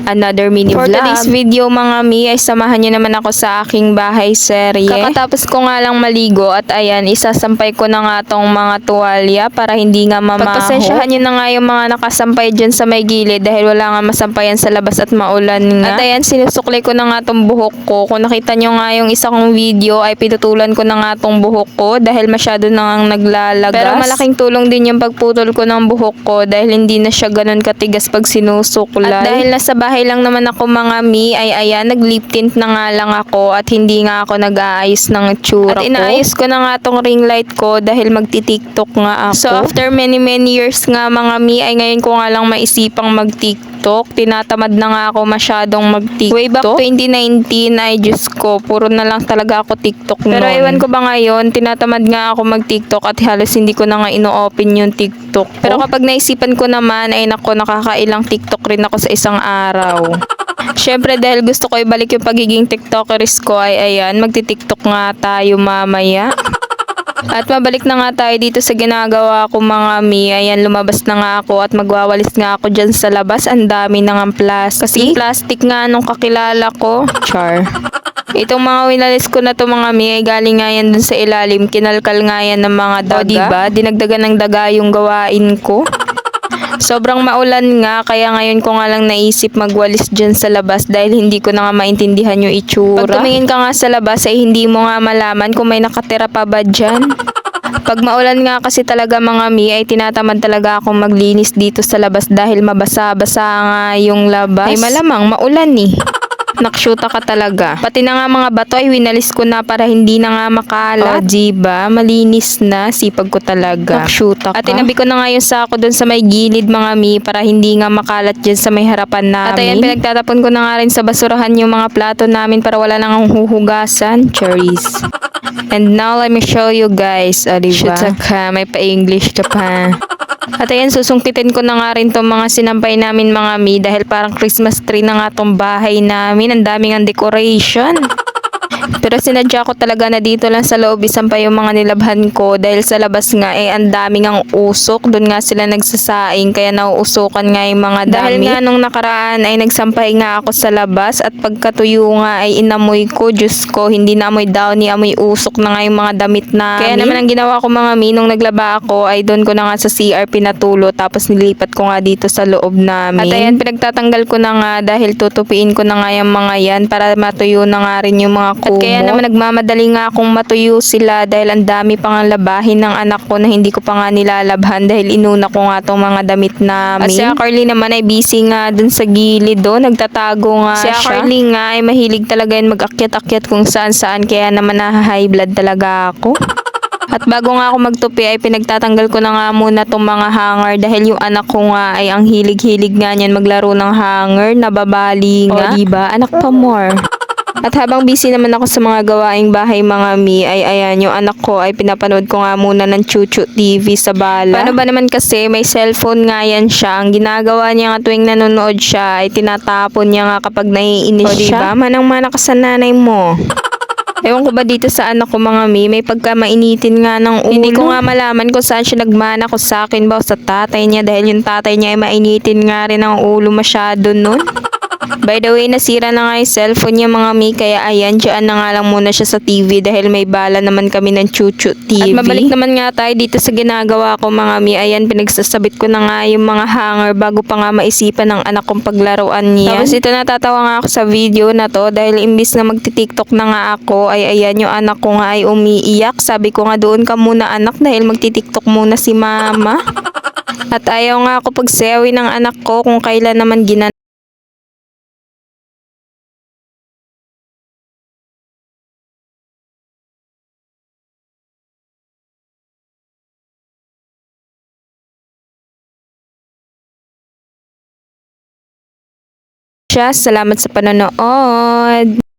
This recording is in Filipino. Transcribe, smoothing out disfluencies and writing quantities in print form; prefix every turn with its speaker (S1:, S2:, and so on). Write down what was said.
S1: another mini vlog. For today's video mga mi ay samahan nyo naman ako sa aking bahay serye. Kakatapos ko nga lang maligo at ayan, isasampay ko na nga tong mga tuwalya para hindi nga mamaho. Pagpasensyahan nyo na nga yung mga nakasampay dyan sa may gilid dahil wala nga masampayan sa labas at maulan nga. At ayan, sinusuklay ko na nga tong buhok ko. Kung nakita nyo nga yung isa kong video ay pinutulan ko na nga tong buhok ko dahil masyado na nga naglalagas. Pero malaking tulong din yung pagputol ko ng buhok ko dahil hindi na siya ganun katigas pag sinusuklay. At dahil nasa bahay lang naman ako mga mi ay ayan, nag-lip tint na nga lang ako at hindi nga ako nag-aayos ng tsura ko. At inaayos ko na nga tong ring light ko dahil magti-tiktok nga ako. So after many years nga mga mi ay ngayon ko nga lang maisipang mag-tiktok. Tinatamad na nga ako masyadong mag-tiktok. Way back 2019 ay Diyos ko, puro na lang talaga ako TikTok noon. Pero ewan ko ba ngayon, tinatamad nga ako mag-TikTok at halos hindi ko na nga ino-open yung TikTok ko. Pero kapag naisipan ko naman ay nako, nakakailang TikTok rin ako sa isang araw. Syempre dahil gusto ko ibalik yung pagiging TikTokeris ko ay ayan, magti-TikTok nga tayo mamaya. At mabalik na nga tayo dito sa ginagawa ko mga mi. Ayan, lumabas na nga ako at magwawalis nga ako dyan sa labas. Ang dami na nga plastic. Kasi plastic nga nung kakilala ko. Char. Itong mga winalis ko na to mga mi ay galing nga yan dun sa ilalim. Kinalkal nga yan ng mga daga. O diba? Dinagdagan ng daga yung gawain ko. Sobrang maulan nga, kaya ngayon ko nga lang naisip magwalis dyan sa labas dahil hindi ko na nga maintindihan yung itsura. Pag tumingin ka nga sa labas ay hindi mo nga malaman kung may nakatira pa ba dyan. Pag maulan nga kasi talaga mga mi ay tinatamad talaga akong maglinis dito sa labas dahil mabasa-basa nga yung labas. Ay malamang maulan eh. Nakshuta ka talaga. Pati na nga mga bato ay winalis ko na para hindi na nga makalat. O diba? Malinis na. Sipag ko talaga. Nakshuta ka. At tinabi ko na nga yung sako dun sa may gilid mga mi para hindi nga makalat dyan sa may harapan namin. At ayan, pinagtatapon ko na nga rin sa basurahan yung mga plato namin para wala nang huhugasan. Cherries. And now let me show you guys. O diba? Shoot ka. May pa-English ka pa. At ayan, susungkitin ko na nga rin tong mga sinampay namin mga mi dahil parang Christmas tree na nga tong bahay namin. Ang daming ang decoration. Pero sinadya ko talaga na dito lang sa loob isampay yung mga nilabhan ko dahil sa labas nga ang daming ang usok. Doon nga sila nagsasaing kaya nauusokan nga yung mga damit. Dahil nga nung nakaraan ay nagsampay nga ako sa labas at pagkatuyo nga ay inamoy ko. Diyos ko, hindi na amoy downy, amoy usok na nga yung mga damit namin. Kaya naman ang ginawa ko mga mi nung naglaba ako ay doon ko na nga sa CR pinatulo tapos nilipat ko nga dito sa loob namin. At ayan, pinagtatanggal ko na nga dahil tutupiin ko na nga yung mga yan para matuyo na nga rin yung mga at kaya naman nagmamadali nga akong matuyo sila dahil ang dami pang labahin ng anak ko na hindi ko pa nga nilalabhan dahil inuna ko nga tong mga damit namin. At si Carly naman ay busy nga dun sa gilid do, nagtatago nga siya. Si Carly nga ay mahilig talaga yan mag-akyat-akyat kung saan-saan kaya naman na-high blood talaga ako. At bago nga ako magtupi ay pinagtatanggal ko na nga muna tong mga hanger dahil yung anak ko nga ay ang hilig-hilig nga niyan maglaro ng hanger, nababali nga. O diba? Anak pa more. At habang busy naman ako sa mga gawaing bahay mga mi ay ayan yung anak ko ay pinapanood ko nga muna ng Chuchu TV sa bala. Paano ba naman kasi may cellphone nga yan siya. Ang ginagawa niya nga tuwing nanonood siya ay tinatapon niya nga kapag naiinis siya. Diba? Manang-mana ka sa nanay mo. Ewan ko ba dito sa anak ko mga mi, may pagka mainitin nga ng ulo. Hindi ko nga malaman kung saan siya nagmana ko sa akin ba o sa tatay niya dahil yung tatay niya ay mainitin nga rin ang ulo masyado nun. By the way, nasira na nga yung cellphone niya mga mi kaya ayan, dyan na nga lang muna siya sa TV dahil may bala naman kami ng Chuchu TV. At mabalik naman nga tayo dito sa ginagawa ko mga mi. Ayan, pinagsasabit ko na nga yung mga hanger bago pa nga maisipan ng anak kong paglaruan niya. Tapos ito natatawa nga ako sa video na to dahil imbis na magti-TikTok na nga ako ay ayan yung anak ko nga ay umiiyak. Sabi ko nga doon ka muna anak dahil magti-TikTok muna si mama. At ayaw nga ako pagsayawin ng anak ko kung kailan naman siya. Salamat sa panonood.